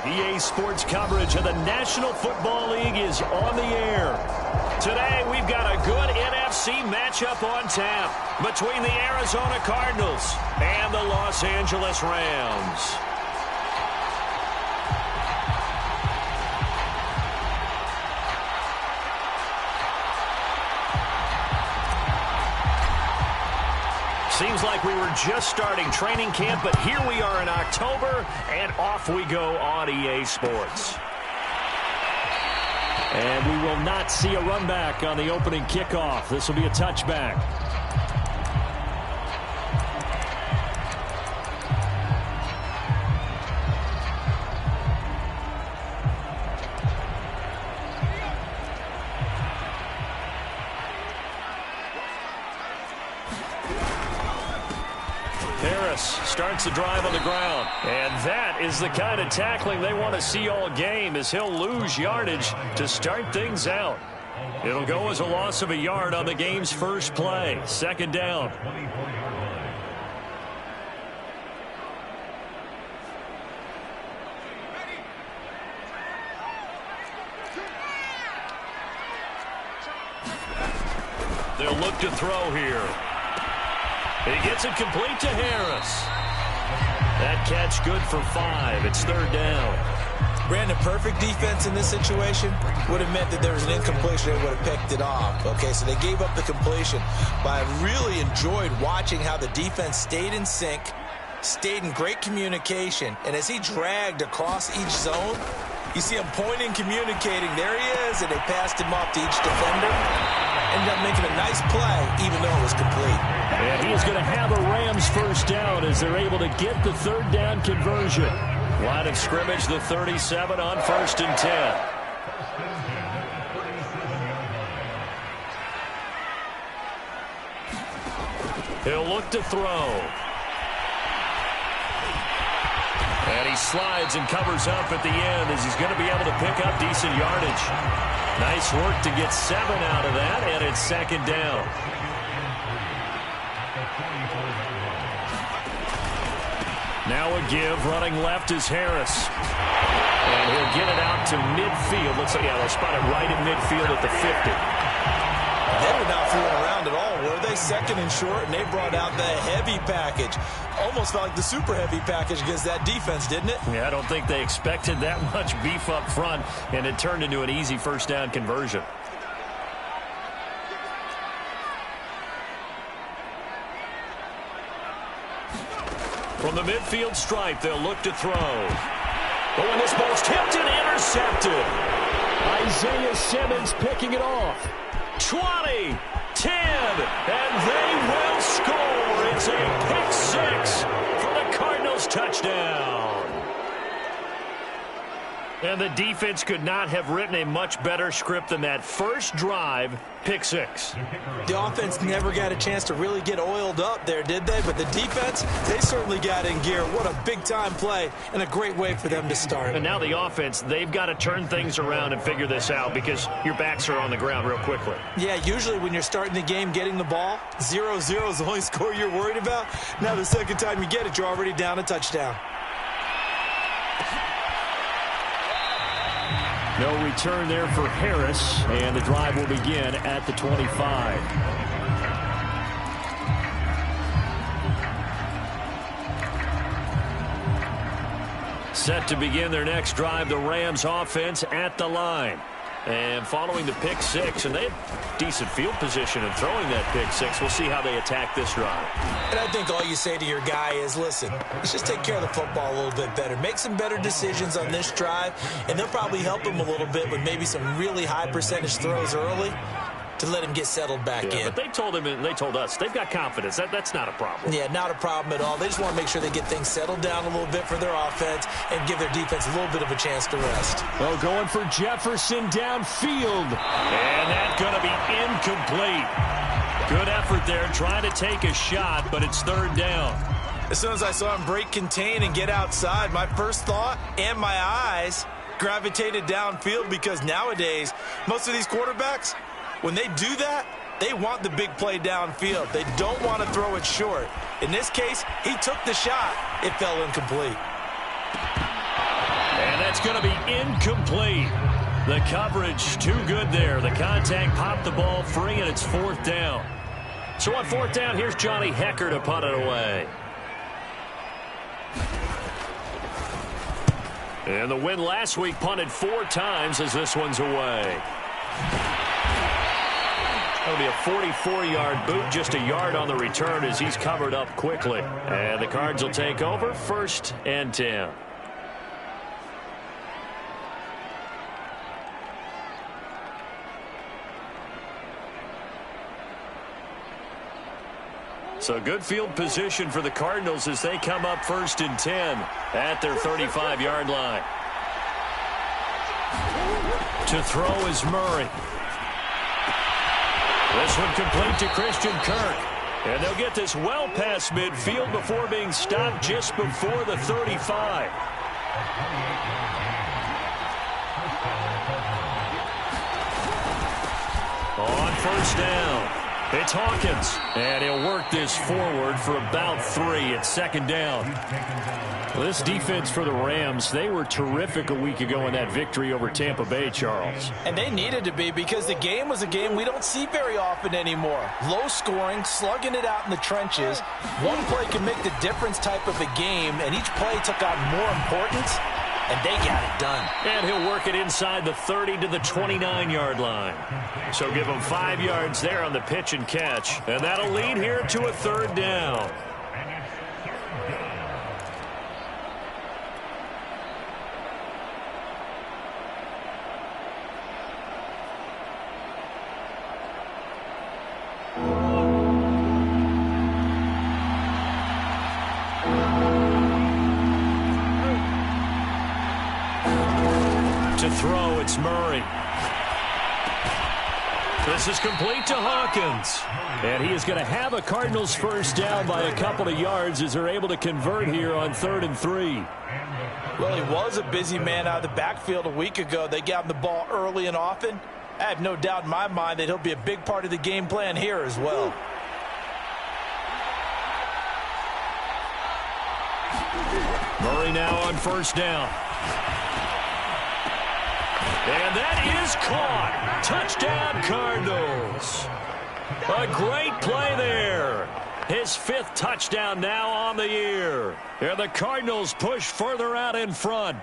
EA Sports coverage of the National Football League is on the air. Today, we've got a good NFC matchup on tap between the Arizona Cardinals and the Los Angeles Rams. Seems like we were just starting training camp, but here we are in October, and off we go on EA Sports. And we will not see a run back on the opening kickoff. This will be a touchback. Starts the drive on the ground. And that is the kind of tackling they want to see all game, as he'll lose yardage to start things out. It'll go as a loss of a yard on the game's first play. Second down. They'll look to throw here. He gets it complete to Harris. That catch good for 5. It's third down. Brandon, perfect defense in this situation would have meant that there was an incompletion. They would have picked it off. Okay, so they gave up the completion. But I really enjoyed watching how the defense stayed in sync, stayed in great communication. And as he dragged across each zone, you see him pointing, communicating. There he is, and they passed him off to each defender. Ended up making a nice play, even though it was complete. And he is going to have a Rams first down as they're able to get the third down conversion. Line of scrimmage, the 37 on 1st and 10. He'll look to throw. And he slides and covers up at the end as he's going to be able to pick up decent yardage. Nice work to get 7 out of that, and it's second down. Now a give, running left is Harris. And he'll get it out to midfield. Looks like, they'll spot it right in midfield at the 50. They were not fooling around at all, were they? Second and short, and they brought out the heavy package. Almost felt like the super heavy package against that defense, didn't it? Yeah, I don't think they expected that much beef up front, and it turned into an easy first down conversion. From the midfield stripe, they'll look to throw. Oh, and this ball's tipped and intercepted. Isaiah Simmons picking it off. 20, 10, and they will score. It's a pick 6 for the Cardinals touchdown. And the defense could not have written a much better script than that first drive, pick 6. The offense never got a chance to really get oiled up there, did they? But the defense, they certainly got in gear. What a big-time play and a great way for them to start. And now the offense, they've got to turn things around and figure this out because your backs are on the ground real quickly. Yeah, usually when you're starting the game getting the ball, 0-0 is the only score you're worried about. Now the second time you get it, you're already down a touchdown. No return there for Harris, and the drive will begin at the 25. Set to begin their next drive, the Rams offense at the line. And following the pick 6, and they have decent field position in throwing that pick 6. We'll see how they attack this drive. And I think all you say to your guy is, listen, let's just take care of the football a little bit better. Make some better decisions on this drive, and they'll probably help him a little bit with maybe some really high percentage throws early to let him get settled back in. But they told him, and they told us, they've got confidence. That's not a problem. Yeah, not a problem at all. They just want to make sure they get things settled down a little bit for their offense and give their defense a little bit of a chance to rest. Well, going for Jefferson downfield. And that's going to be incomplete. Good effort there, trying to take a shot, but it's third down. As soon as I saw him break contain and get outside, my first thought and my eyes gravitated downfield, because nowadays, most of these quarterbacks, when they do that, they want the big play downfield. They don't want to throw it short. In this case, he took the shot. It fell incomplete. And that That's going to be incomplete. The coverage too good there. The contact popped the ball free, and it's 4th down. So on 4th down, here's Johnny Hecker to punt it away. And the win last week punted 4 times as this one's away. That'll be a 44-yard boot, just a yard on the return as he's covered up quickly. And the Cards will take over, 1st and 10. So good field position for the Cardinals as they come up 1st and 10 at their 35-yard line. To throw is Murray. This one complete to Christian Kirk. And they'll get this well past midfield before being stopped just before the 35. On 1st down, it's Hawkins. And he'll work this forward for about 3 at 2nd down. Well, this defense for the Rams, they were terrific a week ago in that victory over Tampa Bay, Charles. And they needed to be because the game was a game we don't see very often anymore. Low scoring, slugging it out in the trenches. One play can make the difference type of a game, and each play took on more importance, and they got it done. And he'll work it inside the 30 to the 29-yard line. So give him 5 yards there on the pitch and catch. And that'll lead here to a 3rd down. To throw, it's Murray. This is complete to Hawkins. And he is going to have a Cardinals 1st down by a couple of yards as they're able to convert here on 3rd and 3. Well, he was a busy man out of the backfield a week ago. They got him the ball early and often. I have no doubt in my mind that he'll be a big part of the game plan here as well. Murray now on 1st down. And that is caught. Touchdown, Cardinals. A great play there. His 5th touchdown now on the year. And the Cardinals push further out in front.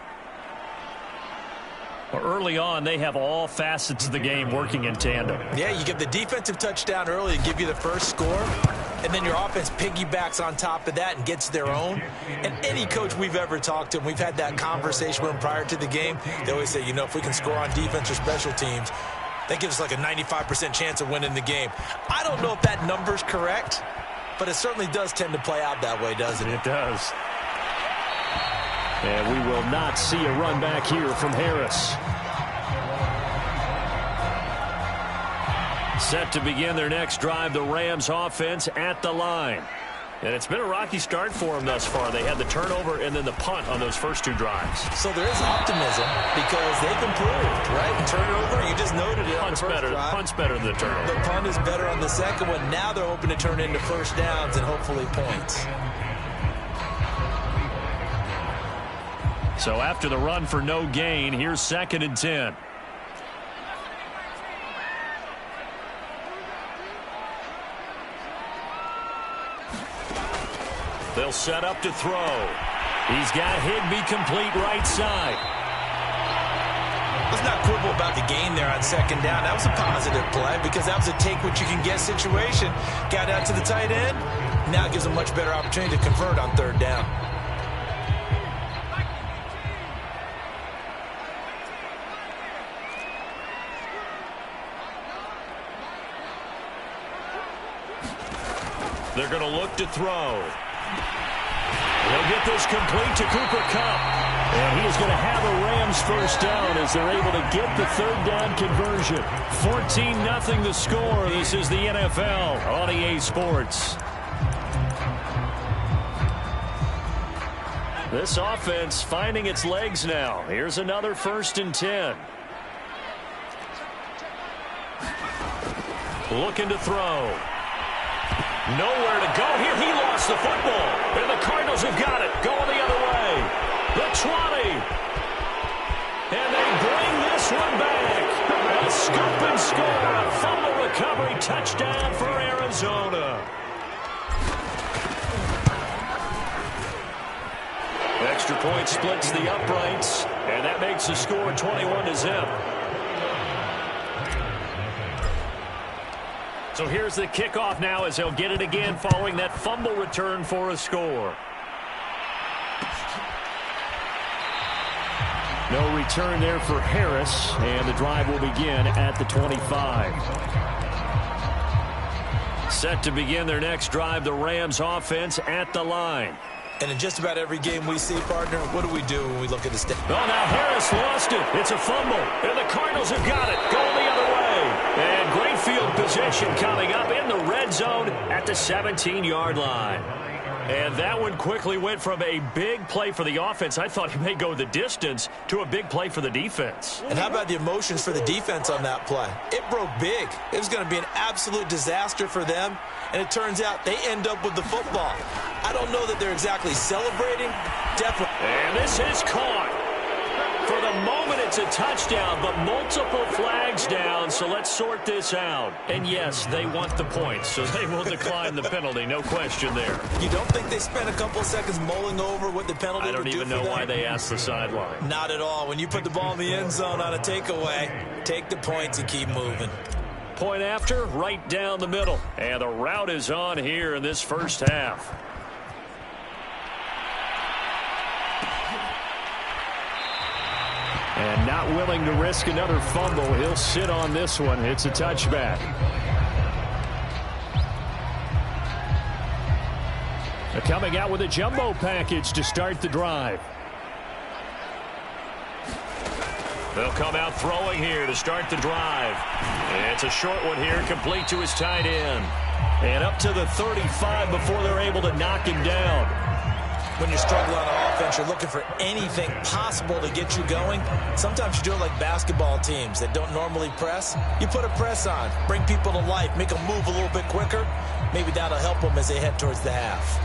Well, early on, they have all facets of the game working in tandem. Yeah, you get the defensive touchdown early to give you the first score, and then your offense piggybacks on top of that and gets their own. And any coach we've ever talked to, and we've had that conversation with them prior to the game, they always say, you know, if we can score on defense or special teams, that gives us like a 95% chance of winning the game. I don't know if that number's correct, but it certainly does tend to play out that way, doesn't it? It does. And we will not see a run back here from Harris. Set to begin their next drive, the Rams offense at the line. And it's been a rocky start for them thus far. They had the turnover and then the punt on those first 2 drives. So there is optimism because they've improved, right? Turnover, you just noted it. Punt's better. Punt's better than the turnover. The punt is better on the second one. Now they're hoping to turn into 1st downs and hopefully points. So after the run for no gain, here's 2nd and 10. They'll set up to throw. He's got Higbee complete right side. Let's not quibble about the gain there on 2nd down. That was a positive play because that was a take-what-you-can-get situation. Got out to the tight end. Now it gives them a much better opportunity to convert on 3rd down. They're going to look to throw. They'll get this complete to Cooper Kupp. And he is going to have a Rams 1st down as they're able to get the 3rd down conversion. 14-0 the score. This is the NFL on EA Sports. This offense finding its legs now. Here's another 1st and 10. Looking to throw. Nowhere to go here. He lost the football. And the Cardinals have got it. Going the other way. The 20. this one back. A scoop and score. A fumble recovery touchdown for Arizona. Extra point splits the uprights, and that makes the score 21-0. So here's the kickoff now as they'll get it again following that fumble return for a score. No return there for Harris, and the drive will begin at the 25. Set to begin their next drive, the Rams offense at the line. And in just about every game we see, partner, what do we do when we look at the stat? Oh, now Harris lost it. It's a fumble. And the Cardinals have got it. Going the other way. And great field position coming up in the red zone at the 17-yard line. And that one quickly went from a big play for the offense, I thought he may go the distance, to a big play for the defense. And how about the emotions for the defense on that play? It broke big. It was going to be an absolute disaster for them, and it turns out they end up with the football. I don't know that they're exactly celebrating. Definitely. And this is caught. For the moment, it's a touchdown, but multiple flags down, so let's sort this out. And yes, they want the points, so they will decline the penalty, no question there. You don't think they spent a couple of seconds mulling over what the penalty would do for them? I don't even know why they asked the sideline. Not at all. When you put the ball in the end zone on a takeaway, take the points and keep moving. Point after, right down the middle. And the route is on here in this first half. And not willing to risk another fumble. He'll sit on this one. It's a touchback. They're coming out with a jumbo package to start the drive. They'll come out throwing here to start the drive. It's a short one here, complete to his tight end. And up to the 35 before they're able to knock him down. When you're struggling on offense, you're looking for anything possible to get you going. Sometimes you do it like basketball teams that don't normally press. You put a press on, bring people to life, make them move a little bit quicker. Maybe that'll help them as they head towards the half.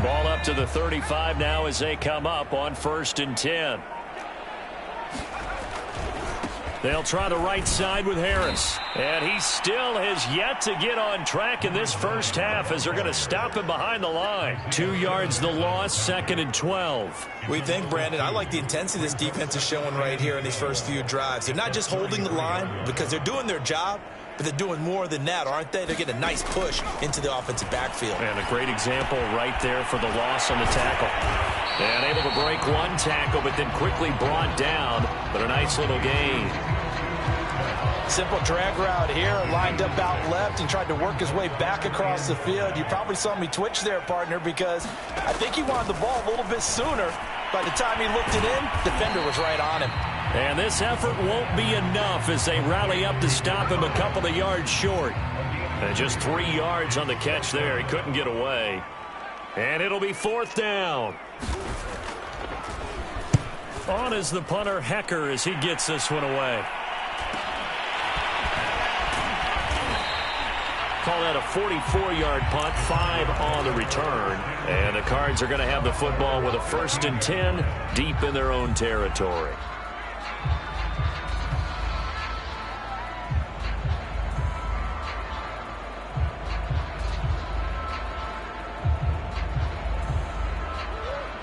Ball up to the 35 now as they come up on 1st and 10. They'll try the right side with Harris. And he still has yet to get on track in this first half as they're going to stop him behind the line. 2 yards the loss, 2nd and 12. We think, Brandon, I like the intensity this defense is showing right here in these first few drives. They're not just holding the line because they're doing their job, but they're doing more than that, aren't they? They're getting a nice push into the offensive backfield. And a great example right there for the loss on the tackle. And able to break one tackle, but then quickly brought down. But a nice little gain. Simple drag route here, lined up out left and tried to work his way back across the field. You probably saw me twitch there, partner, because I think he wanted the ball a little bit sooner. By the time he looked it in, defender was right on him. And this effort won't be enough as they rally up to stop him a couple of yards short. And just 3 yards on the catch there. He couldn't get away. And it'll be 4th down. On is the punter, Hecker, as he gets this one away. Call that a 44-yard punt, 5 on the return. And the Cards are going to have the football with a 1st and 10 deep in their own territory.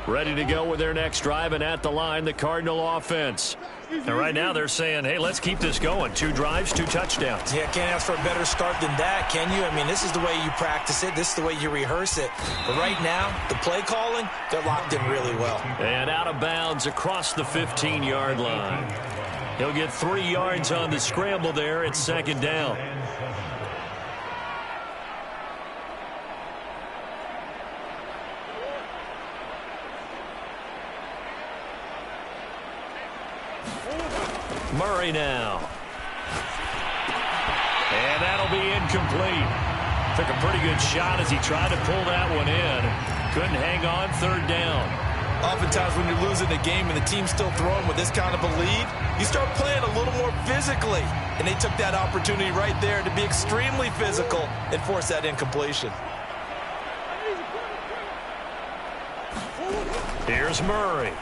Ready to go with their next drive, and at the line, the Cardinal offense. And right now they're saying, hey, let's keep this going. 2 drives, 2 touchdowns. Yeah, can't ask for a better start than that, can you? I mean, this is the way you practice it. This is the way you rehearse it. But right now, the play calling, they're locked in really well. And out of bounds across the 15-yard line. He'll get 3 yards on the scramble there. It's 2nd down. Murray now. And that'll be incomplete. Took a pretty good shot as he tried to pull that one in. Couldn't hang on, 3rd down. Oftentimes when you're losing a game and the team's still throwing with this kind of a lead, you start playing a little more physically. And they took that opportunity right there to be extremely physical and force that incompletion. Here's Murray.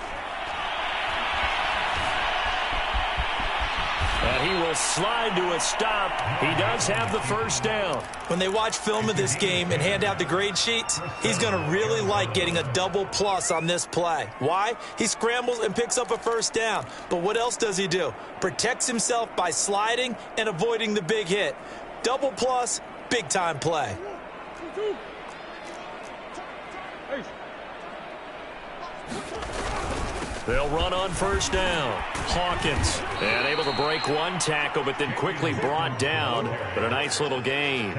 And he will slide to a stop. He does have the first down. When they watch film of this game and hand out the grade sheets, he's going to really like getting a double plus on this play. Why? He scrambles and picks up a first down. But what else does he do? Protects himself by sliding and avoiding the big hit. Double plus, big-time play. They'll run on first down. Hawkins, and able to break one tackle, but then quickly brought down. But a nice little gain.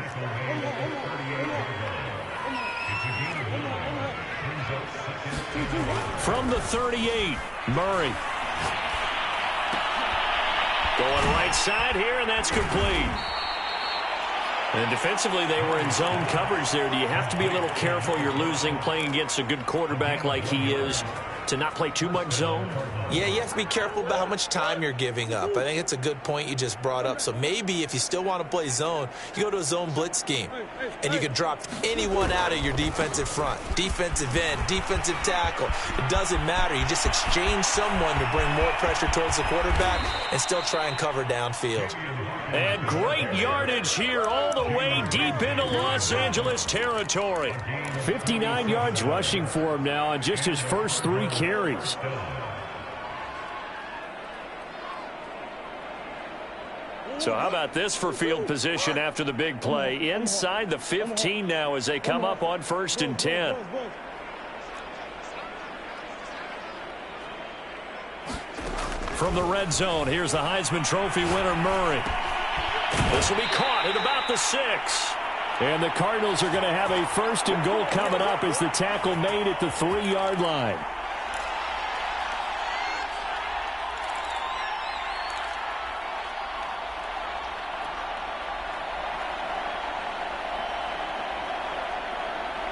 From the 38, Murray. Going right side here, and that's complete. And defensively, they were in zone coverage there. Do you have to be a little careful? You're losing playing against a good quarterback like he is, to not play too much zone? Yeah, you have to be careful about how much time you're giving up. I think it's a good point you just brought up. So maybe if you still want to play zone, you go to a zone blitz scheme. And you can drop anyone out of your defensive front. Defensive end, defensive tackle. It doesn't matter. You just exchange someone to bring more pressure towards the quarterback and still try and cover downfield. And great yardage here all the way deep into Los Angeles territory. 59 yards rushing for him now on just his first 3 carries. So how about this for field position after the big play? Inside the 15 now as they come up on 1st and 10. From the red zone, here's the Heisman Trophy winner, Murray. This will be caught at about the 6. And the Cardinals are going to have a 1st and goal coming up as the tackle made at the 3-yard line.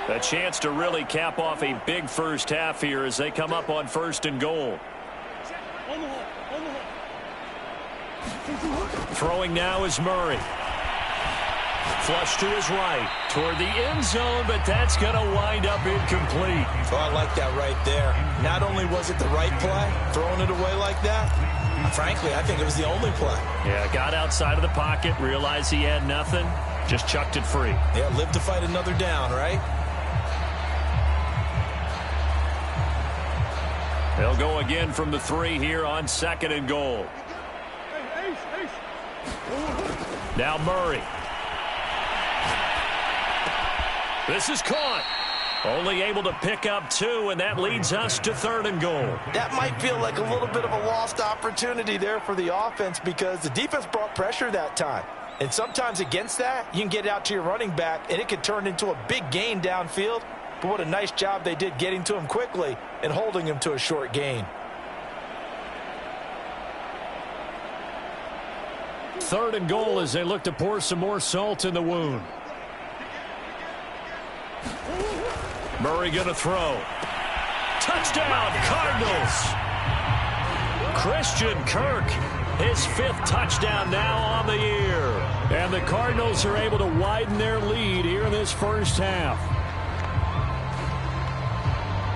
A chance to really cap off a big first half here as they come up on 1st and goal. Throwing now is Murray. Flush to his right toward the end zone, but that's going to wind up incomplete. Oh, I like that right there. Not only was it the right play, throwing it away like that, frankly, I think it was the only play. Yeah, got outside of the pocket, realized he had nothing, just chucked it free. Yeah, live to fight another down, right? They'll go again from the 3 here on 2nd and goal. Now Murray. This is caught. Only able to pick up 2, and that leads us to 3rd and goal. That might feel like a little bit of a lost opportunity there for the offense because the defense brought pressure that time. And sometimes against that, you can get out to your running back, and it could turn into a big gain downfield. But what a nice job they did getting to him quickly and holding him to a short gain. 3rd and goal as they look to pour some more salt in the wound. Murray going to throw. Touchdown, Cardinals. Christian Kirk, his 5th touchdown now on the year. And the Cardinals are able to widen their lead here in this first half.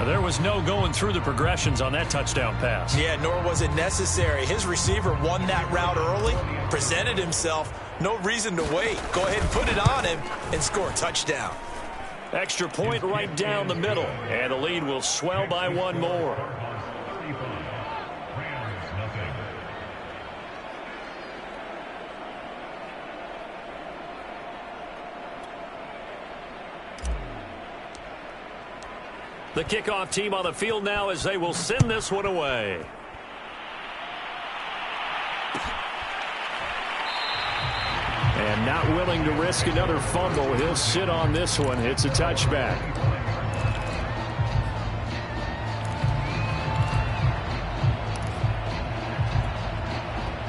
There was no going through the progressions on that touchdown pass. Yeah, nor was it necessary. His receiver won that route early, presented himself, no reason to wait. Go ahead and put it on him and score a touchdown. Extra point right down the middle, and the lead will swell by 1 more. The kickoff team on the field now as they will send this one away. And not willing to risk another fumble. He'll sit on this one. It's a touchback.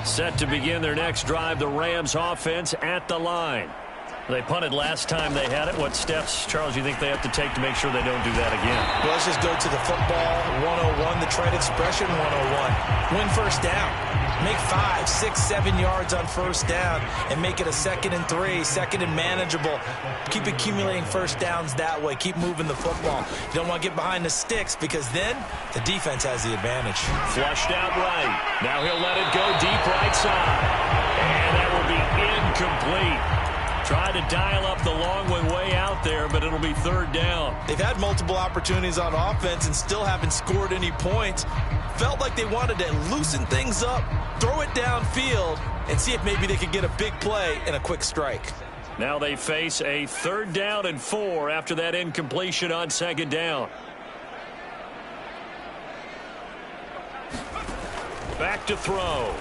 Set to begin their next drive, the Rams offense at the line. They punted last time they had it. What steps, Charles, you think they have to take to make sure they don't do that again? Well, let's just go to the football 101, the trade expression 101. Win first down. Make 5, 6, 7 yards on first down and make it a 2nd and 3, 2nd and manageable. Keep accumulating first downs that way. Keep moving the football. You don't want to get behind the sticks because then the defense has the advantage. Flushed out right. Now he'll let it go deep right side. And that will be incomplete. Tried to dial up the long one way out there, but it'll be 3rd down. They've had multiple opportunities on offense and still haven't scored any points. Felt like they wanted to loosen things up, throw it downfield, and see if maybe they could get a big play and a quick strike. Now they face a 3rd down and 4 after that incompletion on 2nd down. Back to throw.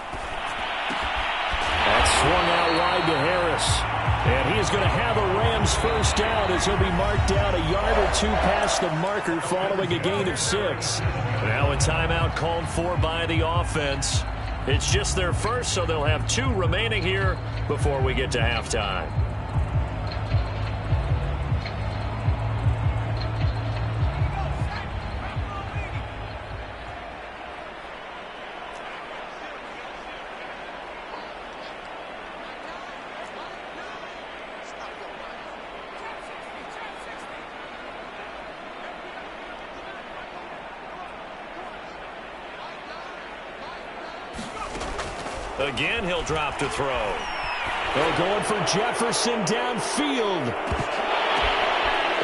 That swung out wide to Harris. And he is going to have a Rams first down as he'll be marked down a yard or 2 past the marker following a gain of 6. Now a timeout called for by the offense. It's just their first, so they'll have 2 remaining here before we get to halftime. Again, he'll drop to throw. They're going for Jefferson downfield.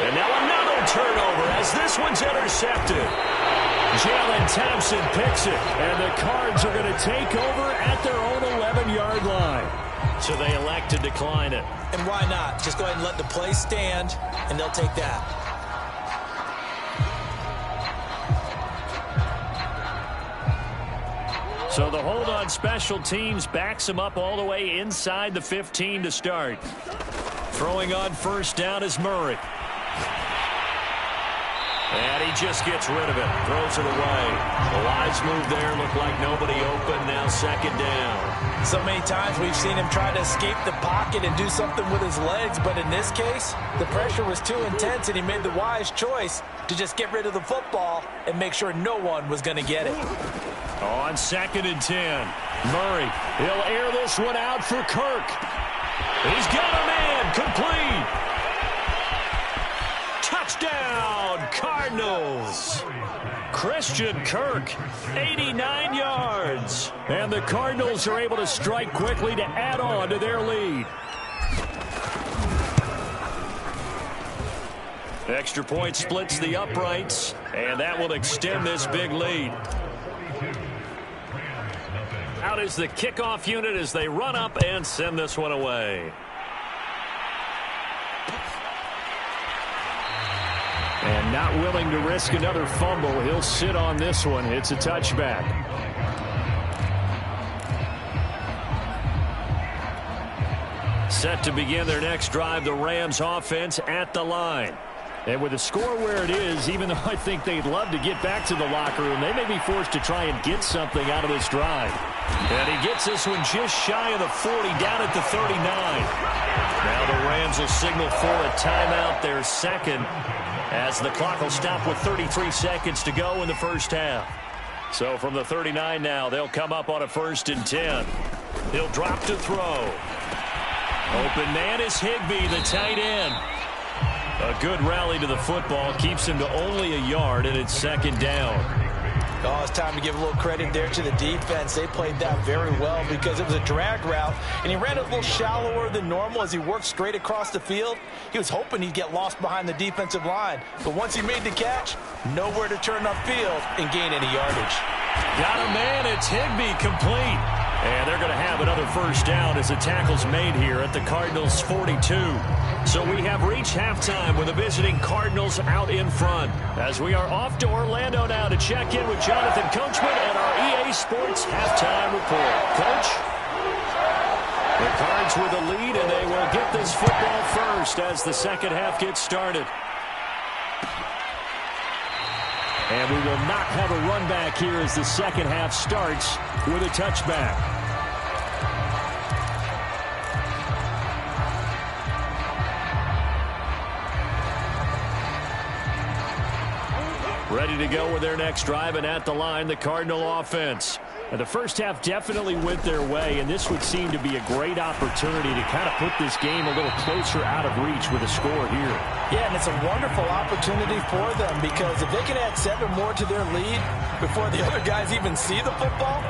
And now another turnover as this one's intercepted. Jalen Thompson picks it, and the Cards are going to take over at their own 11-yard line. So they elect to decline it. And why not? Just go ahead and let the play stand, and they'll take that. So the hold on special teams backs him up all the way inside the 15 to start. Throwing on first down is Murray. And he just gets rid of it. Throws it away. The wise move there. Looked like nobody open. Now 2nd down. So many times we've seen him try to escape the pocket and do something with his legs. But in this case, the pressure was too intense, and he made the wise choice to just get rid of the football and make sure no one was going to get it. On 2nd and 10. Murray, he'll air this one out for Kirk. He's got a man, complete. Touchdown, Cardinals. Christian Kirk, 89 yards. And the Cardinals are able to strike quickly to add on to their lead. Extra point splits the uprights, and that will extend this big lead. Out is the kickoff unit as they run up and send this one away. And not willing to risk another fumble, he'll sit on this one. It's a touchback. Set to begin their next drive, the Rams offense at the line. And with the score where it is, even though I think they'd love to get back to the locker room, they may be forced to try and get something out of this drive. And he gets this one just shy of the 40, down at the 39. Now the Rams will signal for a timeout, their second, as the clock will stop with 33 seconds to go in the first half. So from the 39 now, they'll come up on a 1st and 10. He'll drop to throw. Open man is Higbee, the tight end. A good rally to the football keeps him to only a yard, and it's 2nd down. Oh, it's time to give a little credit there to the defense. They played that very well because it was a drag route, and he ran it a little shallower than normal as he worked straight across the field. He was hoping he'd get lost behind the defensive line, but once he made the catch, nowhere to turn upfield and gain any yardage. Got a man, it's Higbee, complete. And they're going to have another first down as the tackle's made here at the Cardinals 42. So we have reached halftime with the visiting Cardinals out in front. As we are off to Orlando now to check in with Jonathan Coachman and our EA Sports halftime report. Coach? The Cards with the lead, and they will get this football first as the second half gets started. And we will not have a run back here as the second half starts with a touchback. Ready to go with their next drive, and at the line, the Cardinal offense. And the first half definitely went their way, and this would seem to be a great opportunity to kind of put this game a little closer out of reach with a score here. Yeah, and it's a wonderful opportunity for them, because if they can add 7 more to their lead before the other guys even see the football,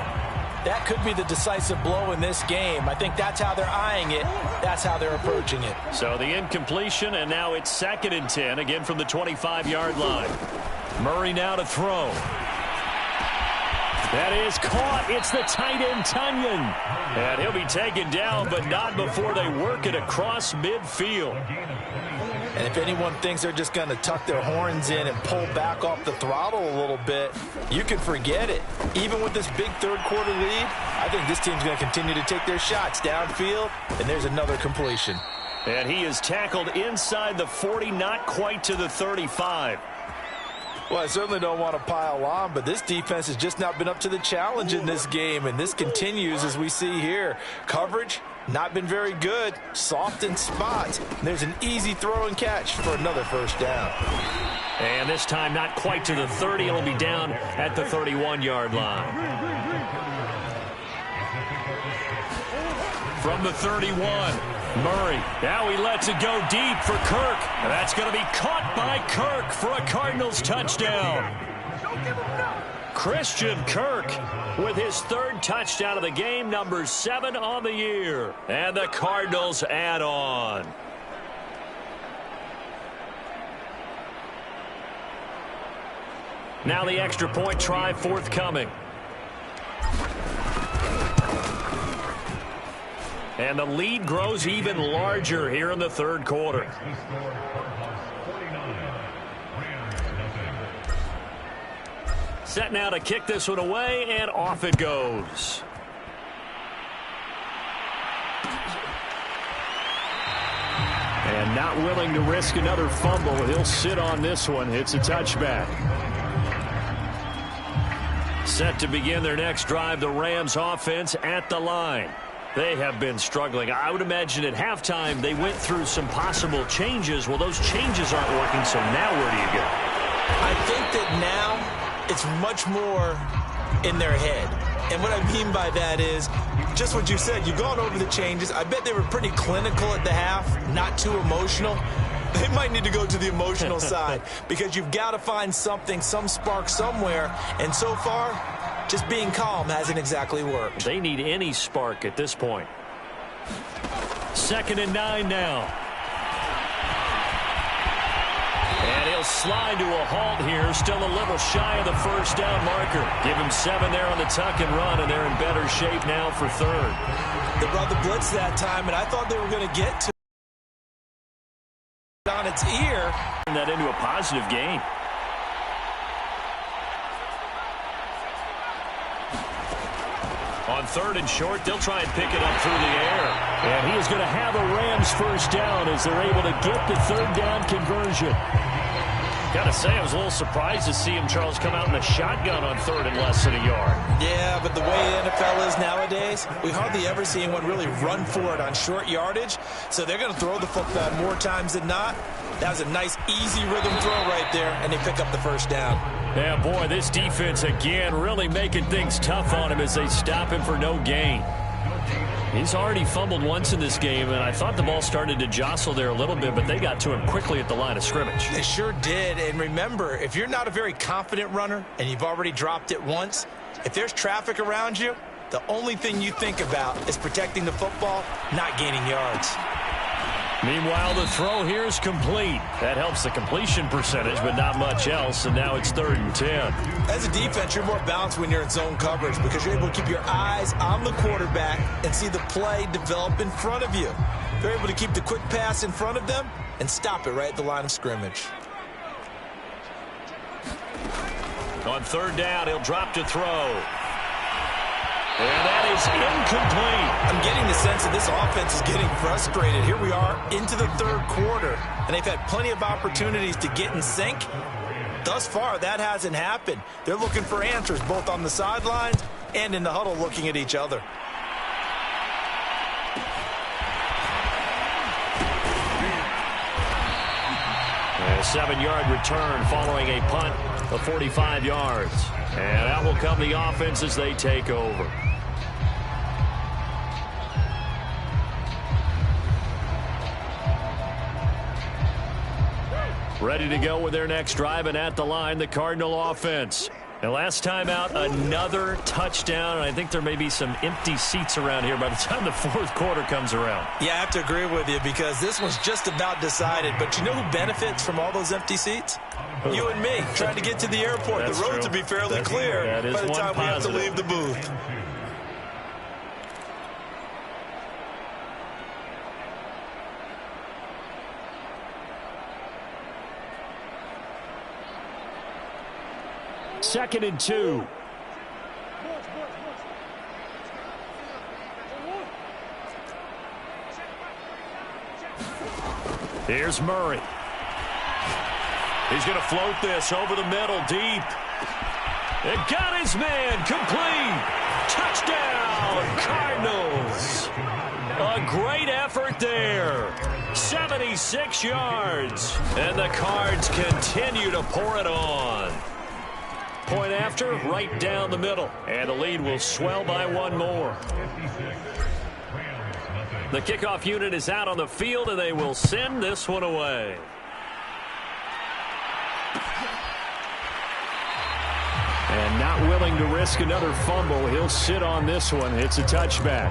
that could be the decisive blow in this game. I think that's how they're eyeing it. That's how they're approaching it. So the incompletion, and now it's 2nd and 10, again from the 25-yard line. Murray now to throw. That is caught. It's the tight end, Tunyon. And he'll be taken down, but not before they work it across midfield. And if anyone thinks they're just going to tuck their horns in and pull back off the throttle a little bit, you can forget it. Even with this big third-quarter lead, I think this team's going to continue to take their shots downfield, and there's another completion. And he is tackled inside the 40, not quite to the 35. Well, I certainly don't want to pile on, but this defense has just not been up to the challenge in this game, and this continues as we see here. Coverage, not been very good. Soft in spots. There's an easy throw and catch for another first down. And this time not quite to the 30. It'll be down at the 31-yard line. From the 31, Murray. Now he lets it go deep for Kirk. And that's going to be caught by Kirk for a Cardinals touchdown. Christian Kirk with his 3rd touchdown of the game, number 7 on the year. And the Cardinals add on. Now the extra point try forthcoming. And the lead grows even larger here in the 3rd quarter. Set now to kick this one away, and off it goes. And not willing to risk another fumble. He'll sit on this one. It's a touchback. Set to begin their next drive, the Rams offense at the line. They have been struggling. I would imagine at halftime they went through some possible changes. Well, those changes aren't working, so now where do you go? I think that now it's much more in their head. And what I mean by that is just what you said. You've gone over the changes. I bet they were pretty clinical at the half, not too emotional. They might need to go to the emotional side, because you've got to find something, some spark somewhere. And so far, just being calm hasn't exactly worked. They need any spark at this point. 2nd and 9 now. And he'll slide to a halt here, still a little shy of the first down marker. Give him 7 there on the tuck and run, and they're in better shape now for 3rd. They brought the blitz that time, and I thought they were going to get to on its ear. Turn that into a positive gain. On 3rd and short, they'll try and pick it up through the air. And he is going to have a Rams first down as they're able to get the 3rd down conversion. Got to say, I was a little surprised to see him, Charles, come out in the shotgun on 3rd and less than a yard. Yeah, but the way the NFL is nowadays, we hardly ever see anyone really run for it on short yardage. So they're going to throw the football more times than not. That was a nice, easy rhythm throw right there, and they pick up the first down. Yeah, boy, this defense again really making things tough on him as they stop him for no gain. He's already fumbled once in this game, and I thought the ball started to jostle there a little bit, but they got to him quickly at the line of scrimmage. They sure did, and remember, if you're not a very confident runner and you've already dropped it once, if there's traffic around you, the only thing you think about is protecting the football, not gaining yards. Meanwhile, the throw here is complete. That helps the completion percentage, but not much else, and now it's 3rd and 10. As a defense, you're more balanced when you're in zone coverage because you're able to keep your eyes on the quarterback and see the play develop in front of you. They're able to keep the quick pass in front of them and stop it right at the line of scrimmage. On 3rd down, he'll drop to throw. And that is incomplete. I'm getting the sense that this offense is getting frustrated. Here we are into the 3rd quarter, and they've had plenty of opportunities to get in sync. Thus far, that hasn't happened. They're looking for answers both on the sidelines and in the huddle looking at each other. A 7-yard return following a punt of 45 yards. And out will come the offense as they take over. Ready to go with their next drive, and at the line, the Cardinal offense. And last time out, another touchdown. And I think there may be some empty seats around here by the time the fourth quarter comes around. Yeah, I have to agree with you because this one's just about decided. But you know who benefits from all those empty seats? You and me, trying to get to the airport. The roads will be fairly clear by the time we have to leave the booth. Second and 2. Here's Murray. He's going to float this over the middle deep. It got his man complete. Touchdown, Cardinals. A great effort there. 76 yards. And the Cards continue to pour it on. Point after, right down the middle. And the lead will swell by one more. The kickoff unit is out on the field, and they will send this one away. And not willing to risk another fumble, he'll sit on this one. It's a touchback.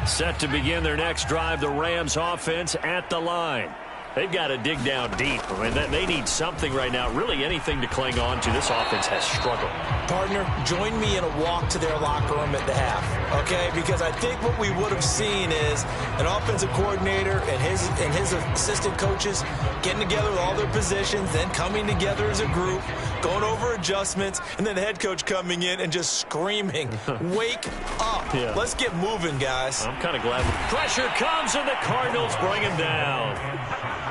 Set to begin their next drive, the Rams offense at the line. They've got to dig down deep. I mean, they need something right now, really anything to cling on to. This offense has struggled. Partner, join me in a walk to their locker room at the half, okay? Because I think what we would have seen is an offensive coordinator and his assistant coaches getting together with all their positions, then coming together as a group, going over adjustments, and then the head coach coming in and just screaming, wake up. Yeah. Let's get moving, guys. I'm kind of glad. Pressure comes, and the Cardinals bring him down.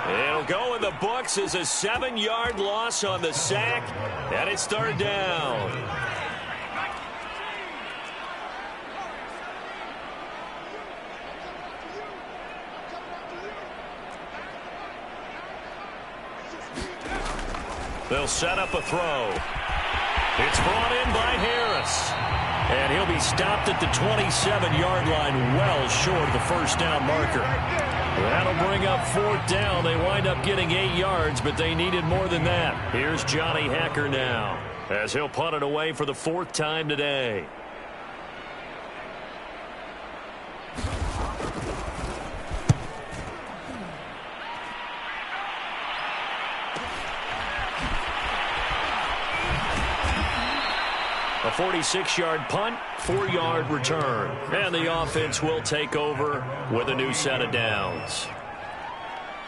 It'll go in the books as a 7-yard loss on the sack, and it's third down. They'll set up a throw. It's brought in by Harris. And he'll be stopped at the 27-yard line, well short of the first down marker. That'll bring up fourth down. They wind up getting 8 yards, but they needed more than that. Here's Johnny Hacker now, as he'll punt it away for the 4th time today. A 46-yard punt, 4-yard return. And the offense will take over with a new set of downs.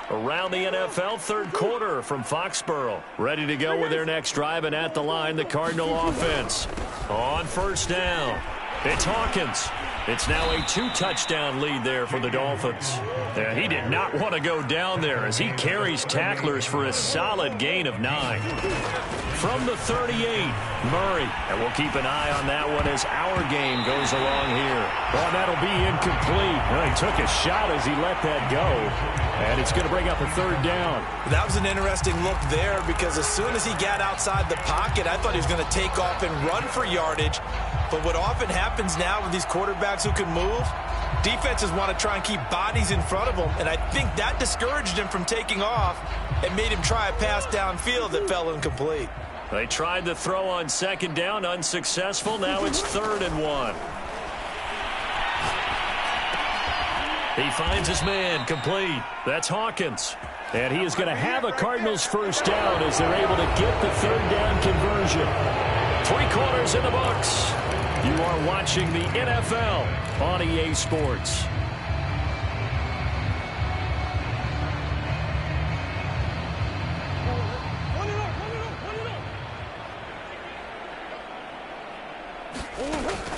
Around the NFL, third quarter from Foxborough. Ready to go with their next drive, and at the line, the Cardinal offense. On first down, it's Hawkins. It's now a 2-touchdown lead there for the Dolphins. And he did not want to go down there as he carries tacklers for a solid gain of 9. From the 38, Murray. And we'll keep an eye on that one as our game goes along here. Well, that'll be incomplete. Well, he took a shot as he let that go. And it's going to bring up a third down. That was an interesting look there because as soon as he got outside the pocket, I thought he was going to take off and run for yardage. But what often happens now with these quarterbacks who can move, defenses want to try and keep bodies in front of them, and I think that discouraged him from taking off and made him try a pass downfield that fell incomplete. They tried the throw on second down, unsuccessful. Now it's 3rd and 1. He finds his man, complete. That's Hawkins. And he is going to have a Cardinals first down as they're able to get the third down conversion. 3 quarters in the books. You are watching the NFL on EA Sports.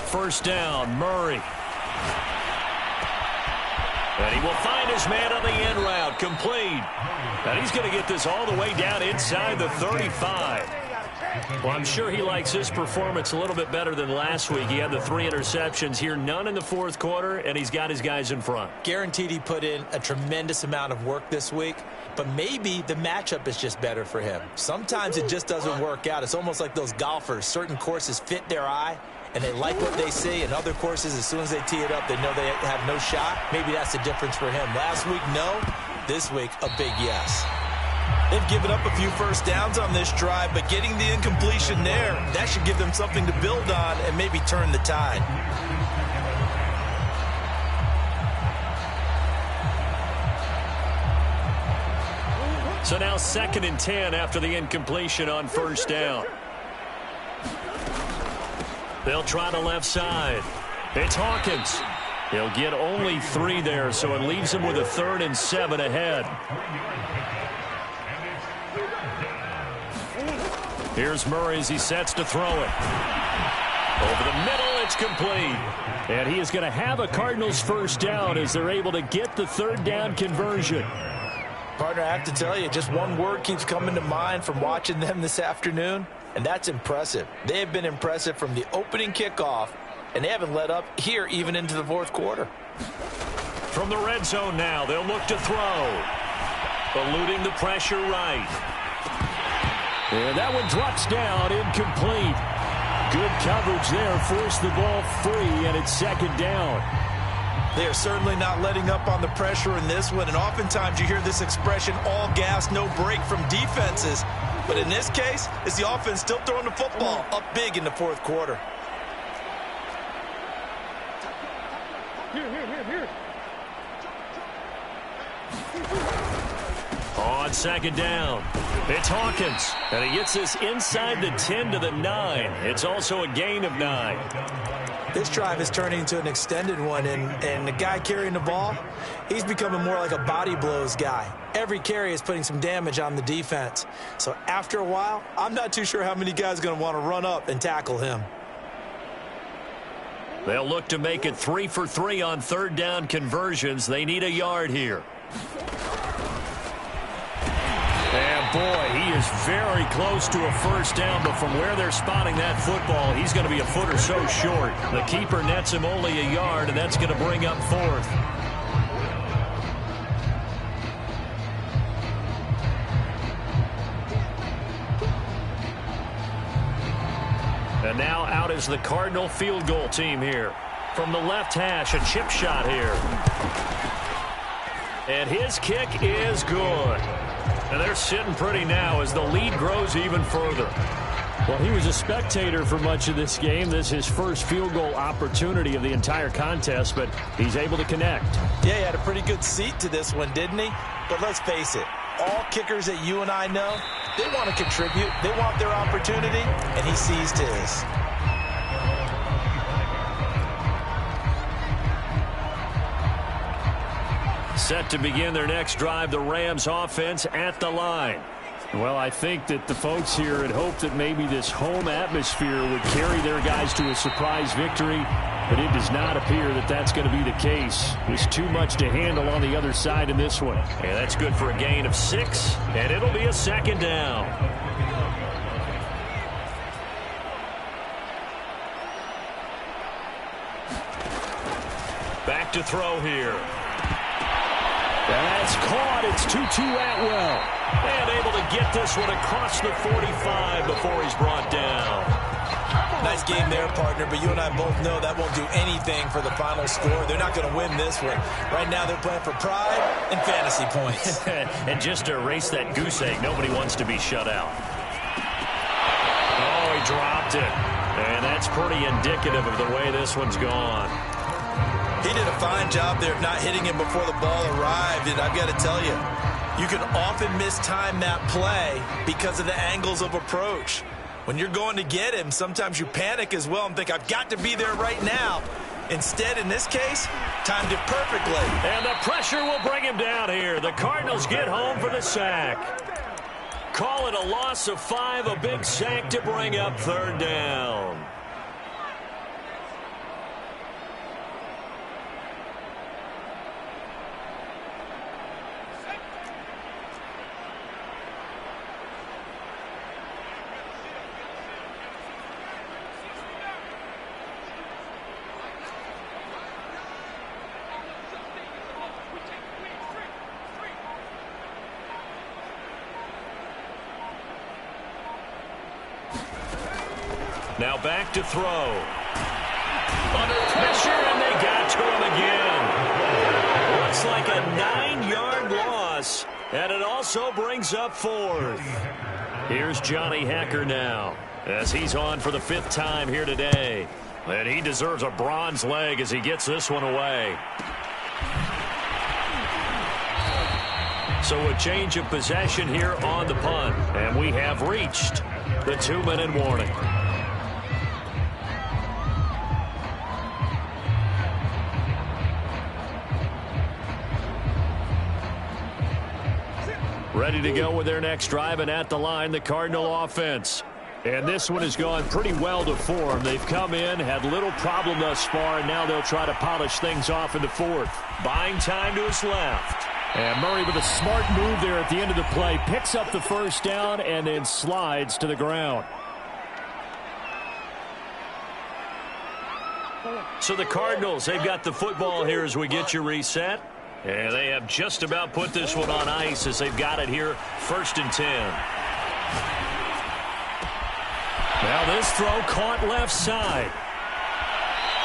First down, Murray. And he will find his man on the end route, complete. And he's going to get this all the way down inside the 35. Well, I'm sure he likes his performance a little bit better than last week. He had the 3 interceptions here, none in the fourth quarter, and he's got his guys in front. Guaranteed he put in a tremendous amount of work this week. but maybe the matchup is just better for him. Sometimes it just doesn't work out. It's almost like those golfers. Certain courses fit their eye, and they like what they see, and other courses, as soon as they tee it up, they know they have no shot. Maybe that's the difference for him. Last week, no. This week, a big yes. They've given up a few first downs on this drive, but getting the incompletion there, that should give them something to build on and maybe turn the tide. So now 2nd and 10 after the incompletion on first down. They'll try the left side. It's Hawkins. He'll get only 3 there, so it leaves him with a 3rd and 7 ahead. Here's Murray as he sets to throw it. Over the middle, it's complete. And he is going to have a Cardinals first down as they're able to get the 3rd down conversion. Partner, I have to tell you, just one word keeps coming to mind from watching them this afternoon, and that's impressive. They have been impressive from the opening kickoff, and they haven't let up here even into the 4th quarter. From the red zone now, they'll look to throw. Eluding the pressure right. And that one drops down, incomplete. Good coverage there, forced the ball free, and it's 2nd down. They are certainly not letting up on the pressure in this one, and oftentimes you hear this expression, all gas, no break from defenses. But in this case, it's the offense still throwing the football up big in the 4th quarter. Here. On 2nd down, it's Hawkins, and he gets this inside the 10 to the 9. It's also a gain of 9. This drive is turning into an extended one, and the guy carrying the ball, he's becoming more like a body blows guy. Every carry is putting some damage on the defense. So after a while, I'm not too sure how many guys are going to want to run up and tackle him. They'll look to make it 3 for 3 on 3rd down conversions. They need a yard here. And boy, he is very close to a first down, but from where they're spotting that football, he's going to be a foot or so short. The keeper nets him only a yard, and that's going to bring up 4th. And now out is the Cardinal field goal team here. From the left hash, a chip shot here. And his kick is good. And they're sitting pretty now as the lead grows even further. Well, he was a spectator for much of this game. This is his first field goal opportunity of the entire contest, but he's able to connect. Yeah, he had a pretty good seat to this one, didn't he? But let's face it, all kickers that you and I know, they want to contribute. They want their opportunity, and he seized his. Set to begin their next drive, the Rams offense at the line. Well, I think that the folks here had hoped that maybe this home atmosphere would carry their guys to a surprise victory, but it does not appear that that's going to be the case. There's too much to handle on the other side in this one. And that's good for a gain of 6, and it'll be a 2nd down. Back to throw here. That's caught. It's Tutu Atwell. And able to get this one across the 45 before he's brought down. Nice game there, partner, but you and I both know that won't do anything for the final score. They're not going to win this one. Right now they're playing for pride and fantasy points. And just to erase that goose egg, nobody wants to be shut out. Oh, he dropped it. And that's pretty indicative of the way this one's gone. He did a fine job there of not hitting him before the ball arrived, and I've got to tell you, you can often mistime that play because of the angles of approach. When you're going to get him, sometimes you panic as well and think, I've got to be there right now. Instead, in this case, timed it perfectly. And the pressure will bring him down here. The Cardinals get home for the sack. Call it a loss of 5, a big sack to bring up 3rd down. Now back to throw. Under pressure, and they got to him again. Looks like a 9-yard loss, and it also brings up 4th. Here's Johnny Hacker now, as he's on for the 5th time here today. And he deserves a bronze leg as he gets this one away. So a change of possession here on the punt, and we have reached the 2-minute warning. Ready to go with their next drive, and at the line, the Cardinal offense. And this one has gone pretty well to form. They've come in, had little problem thus far, and now they'll try to polish things off in the 4th. Buying time to his left. And Murray with a smart move there at the end of the play. Picks up the 1st down and then slides to the ground. So the Cardinals, they've got the football here as we get you reset. And they have just about put this one on ice as they've got it here, 1st and 10. Now this throw caught left side.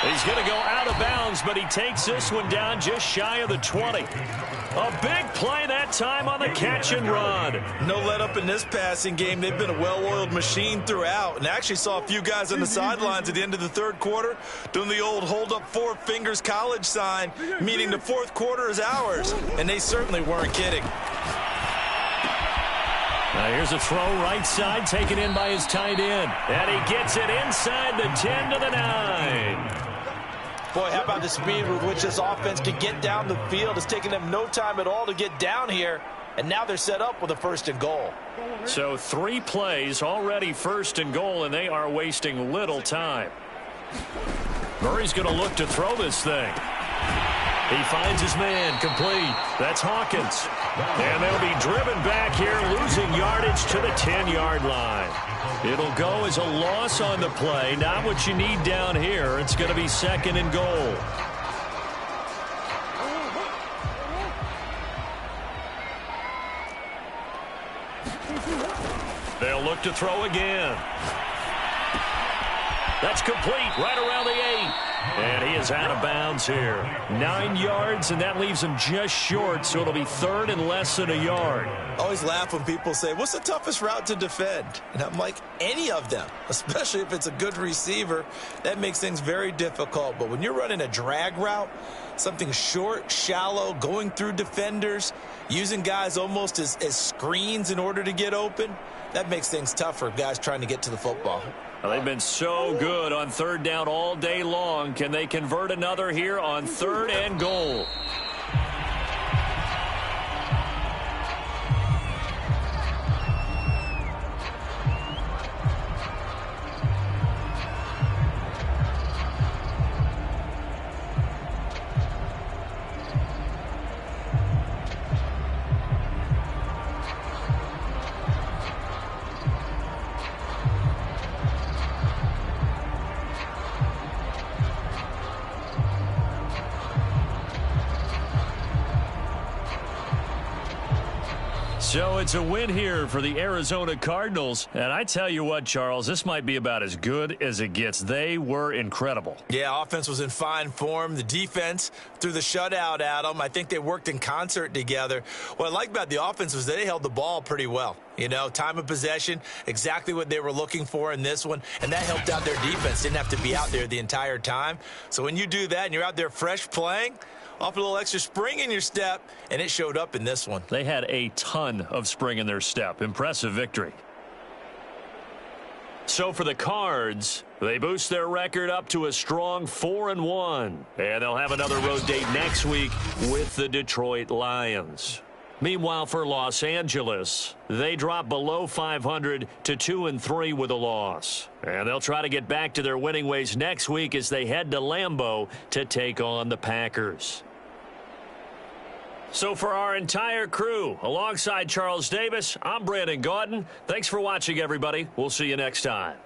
He's going to go out of bounds, but he takes this one down just shy of the 20. A big play that time on the catch and run. No let up in this passing game. They've been a well-oiled machine throughout. And I actually saw a few guys on the sidelines at the end of the 3rd quarter doing the old hold up 4 fingers college sign, meaning the 4th quarter is ours. And they certainly weren't kidding. Now here's a throw right side taken in by his tight end. And he gets it inside the 10 to the 9. Boy, how about the speed with which this offense can get down the field? It's taken them no time at all to get down here. And now they're set up with a 1st and goal. So 3 plays already 1st and goal, and they are wasting little time. Murray's going to look to throw this thing. He finds his man complete. That's Hawkins. And they'll be driven back here, losing yardage to the 10-yard line. It'll go as a loss on the play. Not what you need down here. It's going to be 2nd and goal. They'll look to throw again. That's complete right around the 8. And he is out of bounds here. 9 yards, and that leaves him just short, so it'll be 3rd and less than a yard. I always laugh when people say, what's the toughest route to defend? And I'm like, any of them, especially if it's a good receiver. That makes things very difficult. But when you're running a drag route, something short, shallow, going through defenders, using guys almost as screens in order to get open, that makes things tough for guys trying to get to the football. Well, they've been so good on 3rd down all day long. Can they convert another here on 3rd and goal? So it's a win here for the Arizona Cardinals. And I tell you what, Charles, this might be about as good as it gets. They were incredible. Yeah, offense was in fine form. The defense threw the shutout at them. I think they worked in concert together. What I like about the offense was they held the ball pretty well. You know, time of possession, exactly what they were looking for in this one. And that helped out their defense. Didn't have to be out there the entire time. So when you do that and you're out there fresh playing, off a little extra spring in your step, and it showed up in this one. They had a ton of spring in their step. Impressive victory. So for the Cards, they boost their record up to a strong 4-1. And they'll have another road date next week with the Detroit Lions. Meanwhile, for Los Angeles, they drop below 500 to 2-3 with a loss. And they'll try to get back to their winning ways next week as they head to Lambeau to take on the Packers. So for our entire crew, alongside Charles Davis, I'm Brandon Gaudin. Thanks for watching, everybody. We'll see you next time.